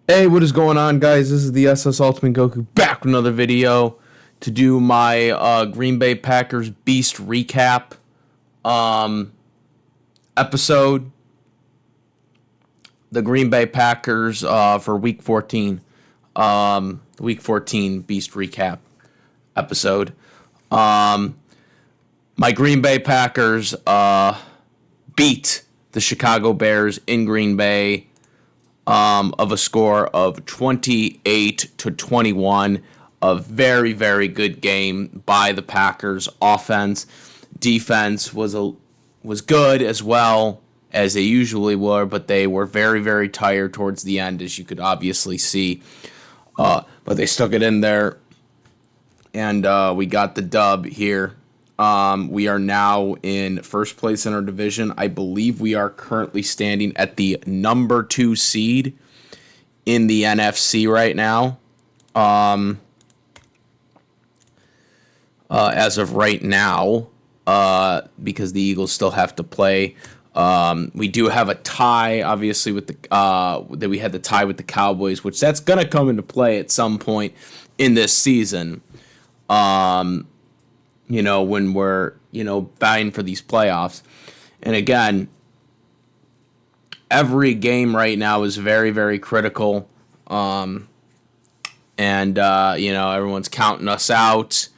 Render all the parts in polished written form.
Hey, what is going on, guys? This is the SS Ultimate Goku back with another video to do my Green Bay Packers Beast recap um, episode. The Green Bay Packers for Week 14, Week 14 Beast recap episode. My Green Bay Packers beat the Chicago Bears in Green Bay of a score of 28-21. A very, very good game by the Packers. Offense, defense was good as well as they usually were, but they were very, very tired towards the end, as you could obviously see. But they stuck it in there, and we got the dub here. We are now in first place in our division. I believe we are currently standing at the number 2 seed in the NFC right now. As of right now, because the Eagles still have to play. We do have a tie, obviously, with that we had the tie with the Cowboys, which that's gonna come into play at some point in this season. When we're, vying for these playoffs. And again, every game right now is very, very critical. Everyone's counting us out.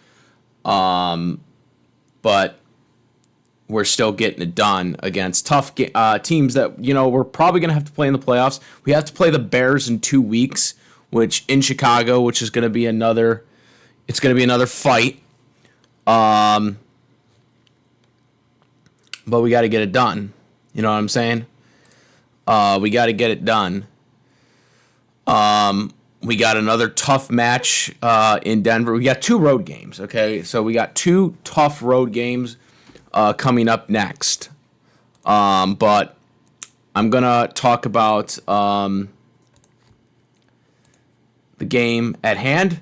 But we're still getting it done against tough teams that, we're probably going to have to play in the playoffs. We have to play the Bears in 2 weeks, which in Chicago, which is going to be another fight. But we got to get it done. You know what I'm saying? We got to get it done. We got another tough match in Denver. We got 2 road games, okay? So we got 2 tough road games coming up next. But I'm going to talk about the game at hand.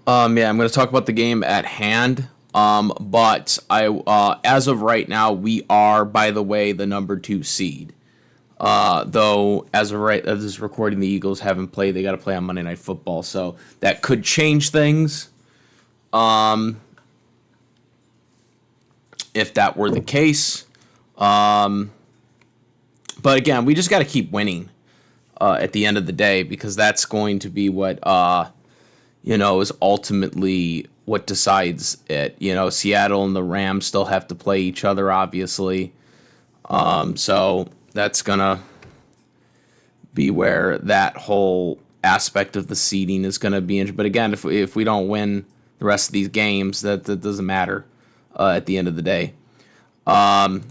I'm going to talk about the game at hand. But as of right now, we are, by the way, the number 2 seed. Though, as of this recording, the Eagles haven't played. They got to play on Monday Night Football, so that could change things. If that were the case. But again, we just got to keep winning at the end of the day, because that's going to be what is ultimately what decides it. Seattle and the Rams still have to play each other, obviously. So that's going to be where that whole aspect of the seeding is going to be. But again, if we don't win the rest of these games, that doesn't matter at the end of the day. But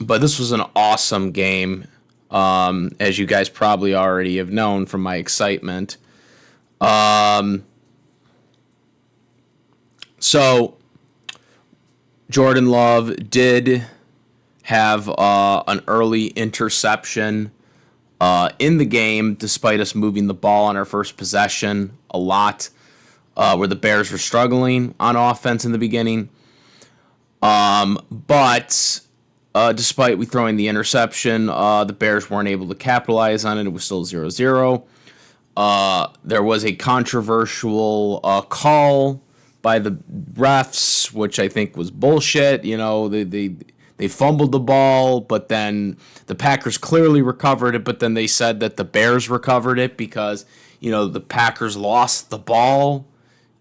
this was an awesome game, as you guys probably already have known from my excitement. So, Jordan Love did have an early interception in the game, despite us moving the ball on our first possession a lot, where the Bears were struggling on offense in the beginning. But despite we throwing the interception, the Bears weren't able to capitalize on it. It was still 0-0. There was a controversial call by the refs, which I think was bullshit. They fumbled the ball, but then the Packers clearly recovered it, but then they said that the Bears recovered it because, the Packers lost the ball,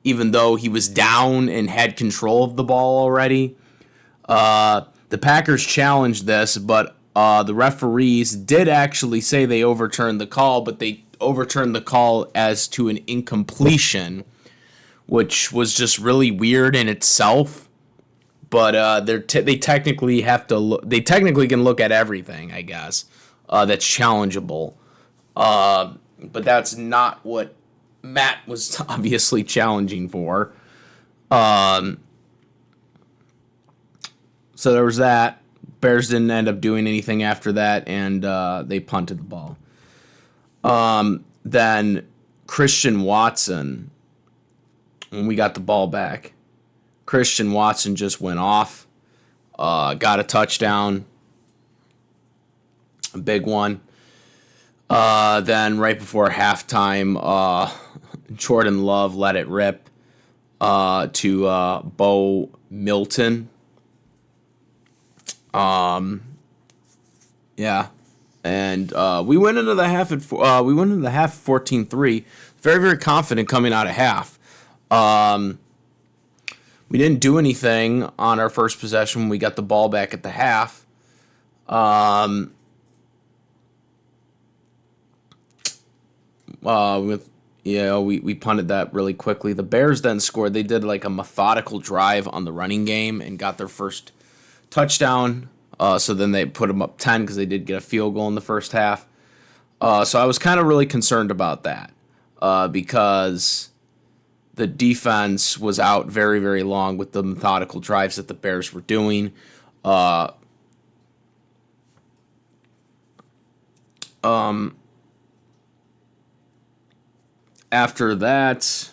even though he was down and had control of the ball already. The Packers challenged this, but the referees did actually say they overturned the call, but they overturned the call as to an incompletion, which was just really weird in itself. But they technically have to look. They technically can look at everything, I guess, that's challengeable. But that's not what Matt was obviously challenging for. So there was that. Bears didn't end up doing anything after that, and they punted the ball. Then Christian Watson, when we got the ball back, Christian Watson just went off, got a touchdown, a big one. Then right before halftime, Jordan Love let it rip to Bo Milton. Yeah, and we went into the half at 14-3, very very confident coming out of half. We didn't do anything on our first possession when we got the ball back at the half. We punted that really quickly. The Bears then scored. They did like a methodical drive on the running game and got their first touchdown. So then they put them up 10 because they did get a field goal in the first half. So I was kind of really concerned about that because the defense was out very, very long with the methodical drives that the Bears were doing. After that,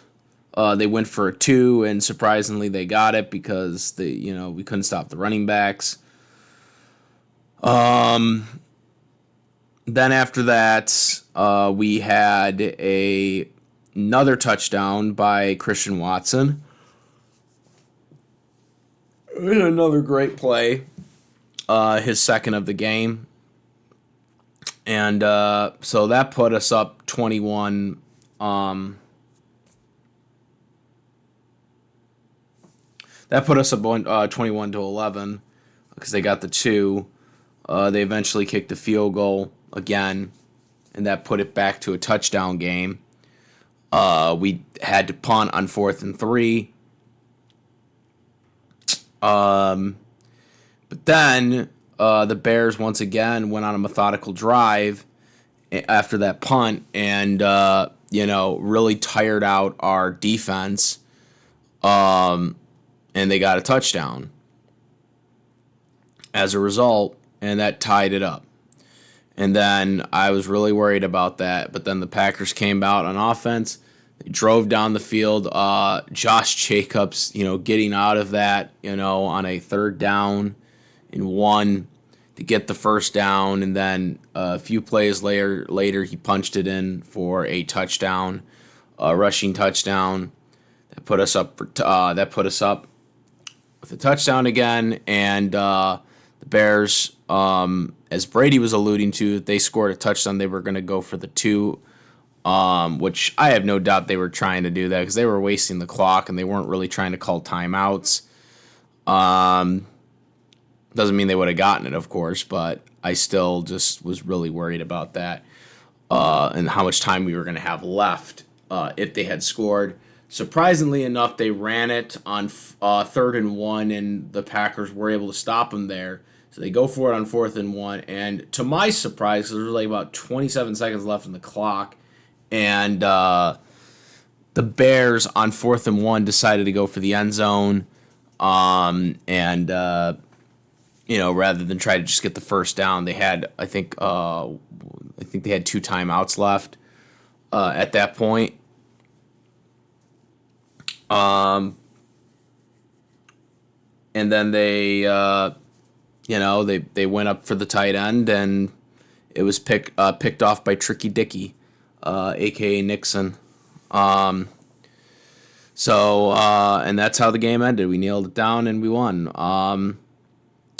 they went for a 2, and surprisingly they got it because we couldn't stop the running backs. Then after that, we had another touchdown by Christian Watson. Another great play, his second of the game. And so that put us up 21. That put us up 21-11 because they got the 2. They eventually kicked the field goal again, and that put it back to a touchdown game. We had to punt on 4th and 3. But then the Bears once again went on a methodical drive after that punt and, really tired out our defense. And they got a touchdown as a result, and that tied it up. And then I was really worried about that, but then the Packers came out on offense. They drove down the field. Josh Jacobs, getting out of that, on a 3rd down and 1 to get the first down, and then a few plays later he punched it in for a touchdown, a rushing touchdown. That put us up with a touchdown again, and the Bears, as Brady was alluding to, they scored a touchdown. They were going to go for the 2, which I have no doubt they were trying to do that because they were wasting the clock and they weren't really trying to call timeouts. Doesn't mean they would have gotten it, of course, but I still just was really worried about that and how much time we were going to have left if they had scored. Surprisingly enough, they ran it on 3rd and 1, and the Packers were able to stop them there. So they go for it on 4th and 1, and to my surprise, there was like about 27 seconds left in the clock, and the Bears on 4th and 1 decided to go for the end zone, rather than try to just get the first down, they had I think they had 2 timeouts left at that point. And then they went up for the tight end, and it was picked off by Tricky Dicky, aka Nixon. And that's how the game ended. We nailed it down and we won.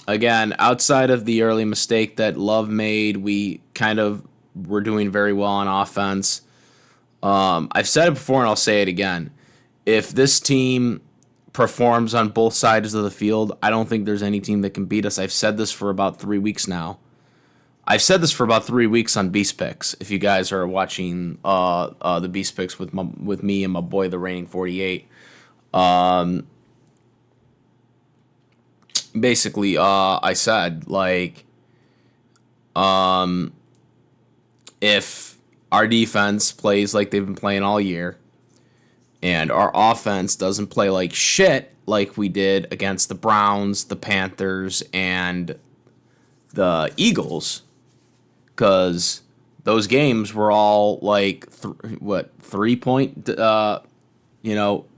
Again, outside of the early mistake that Love made, we kind of were doing very well on offense. I've said it before and I'll say it again. If this team performs on both sides of the field, I don't think there's any team that can beat us. I've said this for about 3 weeks now. I've said this for about 3 weeks on Beast Picks. If you guys are watching the Beast Picks with me and my boy, the Reigning 48. Basically, I said, if our defense plays like they've been playing all year, and our offense doesn't play like shit like we did against the Browns, the Panthers, and the Eagles, because those games were all like 3-point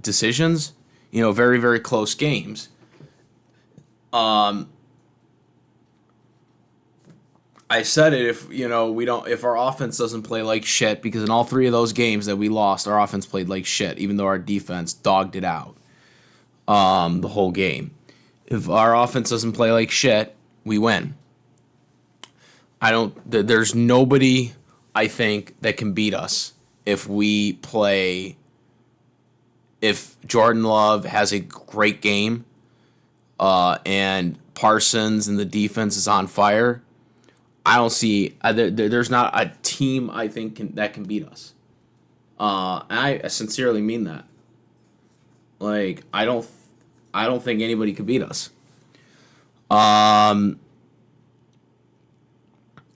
decisions, very very close games. I said it, if if our offense doesn't play like shit, because in all three of those games that we lost, our offense played like shit, even though our defense dogged it out the whole game. If our offense doesn't play like shit, we win. There's nobody, I think, that can beat us if we play. If Jordan Love has a great game, and Parsons and the defense is on fire, I don't see there's not a team I think that can beat us. And I sincerely mean that. Like I don't think anybody can beat us. And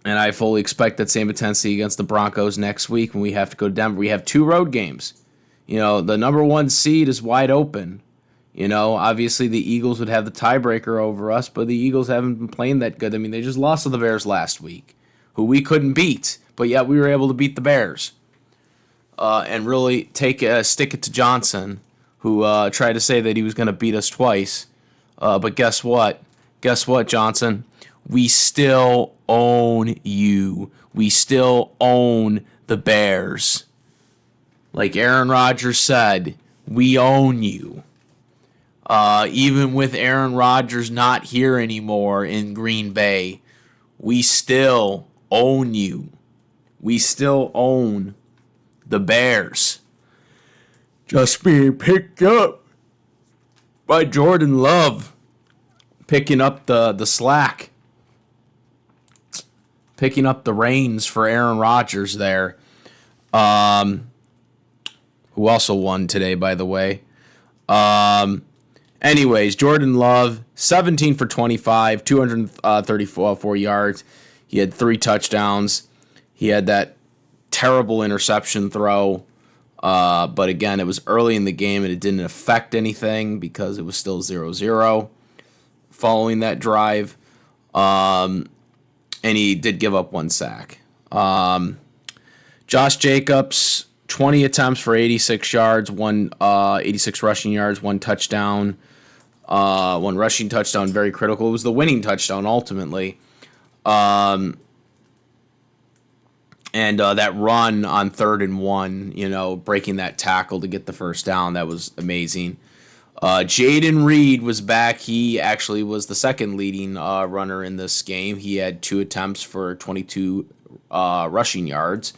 I fully expect that same intensity against the Broncos next week when we have to go to Denver. We have 2 road games. The number 1 seed is wide open. Obviously the Eagles would have the tiebreaker over us, but the Eagles haven't been playing that good. I mean, they just lost to the Bears last week, who we couldn't beat, but yet we were able to beat the Bears. And really stick it to Johnson, who tried to say that he was going to beat us twice. But guess what? Guess what, Johnson? We still own you. We still own the Bears. Like Aaron Rodgers said, we own you. Even with Aaron Rodgers not here anymore in Green Bay, we still own you. We still own the Bears. Just being picked up by Jordan Love. Picking up the slack. Picking up the reins for Aaron Rodgers there. Who also won today, by the way. Anyways, Jordan Love, 17 for 25, 234 yards. He had 3 touchdowns. He had that terrible interception throw. But again, it was early in the game and it didn't affect anything because it was still 0-0 following that drive. And he did give up 1 sack. Josh Jacobs, 20 attempts for 86 yards, 86 rushing yards, 1 touchdown, 1 rushing touchdown, very critical. It was the winning touchdown ultimately. And that run on 3rd and 1, breaking that tackle to get the first down, that was amazing. Jaden Reed was back. He actually was the second leading runner in this game. He had 2 attempts for 22 rushing yards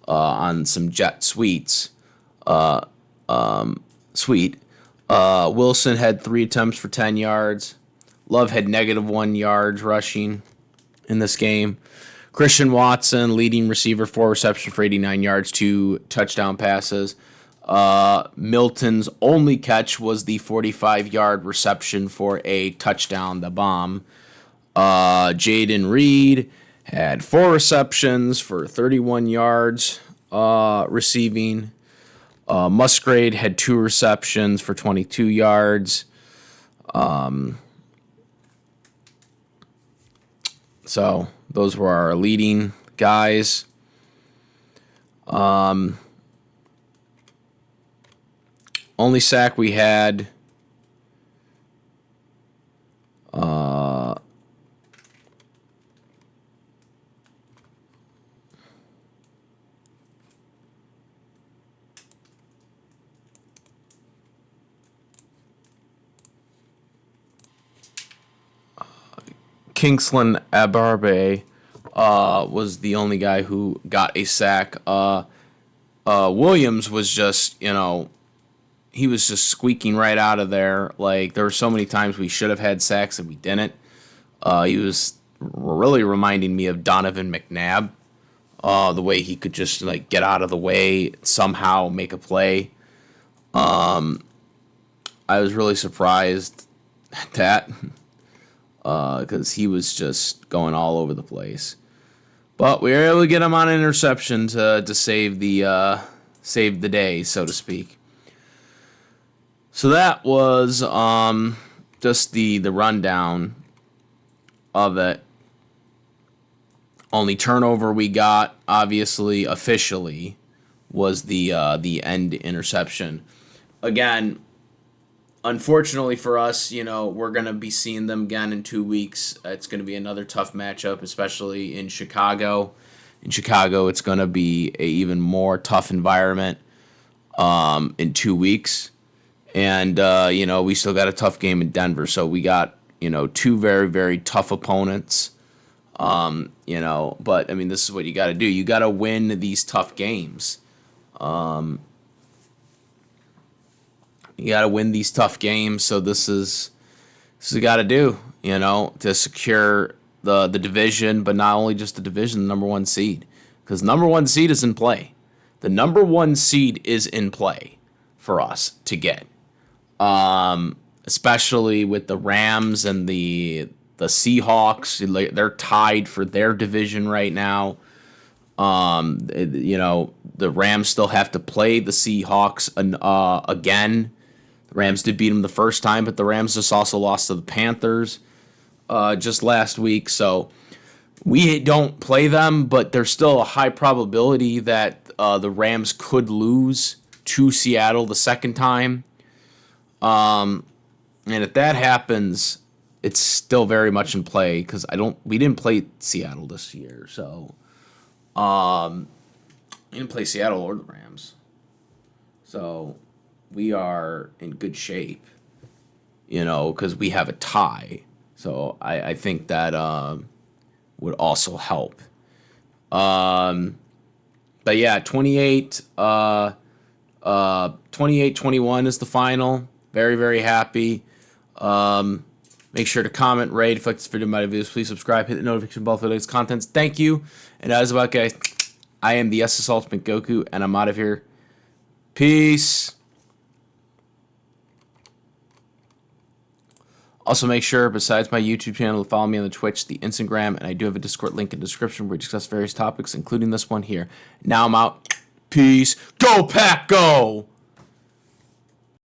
on some jet sweeps. Wilson had 3 attempts for 10 yards. Love had -1 yards rushing in this game. Christian Watson, leading receiver, 4 receptions for 89 yards, 2 touchdown passes. Milton's only catch was the 45-yard reception for a touchdown, the bomb. Jaden Reed had 4 receptions for 31 yards receiving. Musgrave had 2 receptions for 22 yards. So those were our leading guys. Only sack we had Kingsland Abarbe was the only guy who got a sack. Williams was just, he was just squeaking right out of there. Like, there were so many times we should have had sacks and we didn't. He was really reminding me of Donovan McNabb. The way he could just, get out of the way, somehow make a play. I was really surprised at that. Because he was just going all over the place. But we were able to get him on an interception to save the day, so to speak. So that was just the rundown of it. Only turnover we got, obviously, officially, was the end interception. Again, Unfortunately for us, we're going to be seeing them again in 2 weeks. It's going to be another tough matchup, especially in Chicago. In Chicago, it's going to be a even more tough environment in 2 weeks. And, we still got a tough game in Denver. So we got, two very, very tough opponents. But, I mean, this is what you got to do. You got to win these tough games. You got to win these tough games. So this is what you got to do, to secure the division, but not only just the division, the number one seed. Because number one seed is in play. The number one seed is in play for us to get. Especially with the Rams and the Seahawks. They're tied for their division right now. The Rams still have to play the Seahawks again. The Rams did beat them the first time, but the Rams just also lost to the Panthers just last week. So we don't play them, but there's still a high probability that the Rams could lose to Seattle the second time. And if that happens, it's still very much in play because we didn't play Seattle this year, so we didn't play Seattle or the Rams, so we are in good shape, because we have a tie. So I think that would also help. But yeah, 28-21 is the final. Very, very happy. Make sure to comment, rate. If you like this video, my videos, please subscribe, hit the notification bell for the latest contents. Thank you. And that is about, guys. I am the SS Ultimate Goku, and I'm out of here. Peace. Also, make sure, besides my YouTube channel, to follow me on the Twitch, the Instagram, and I do have a Discord link in the description where we discuss various topics, including this one here. Now I'm out. Peace. Go, Pack, go!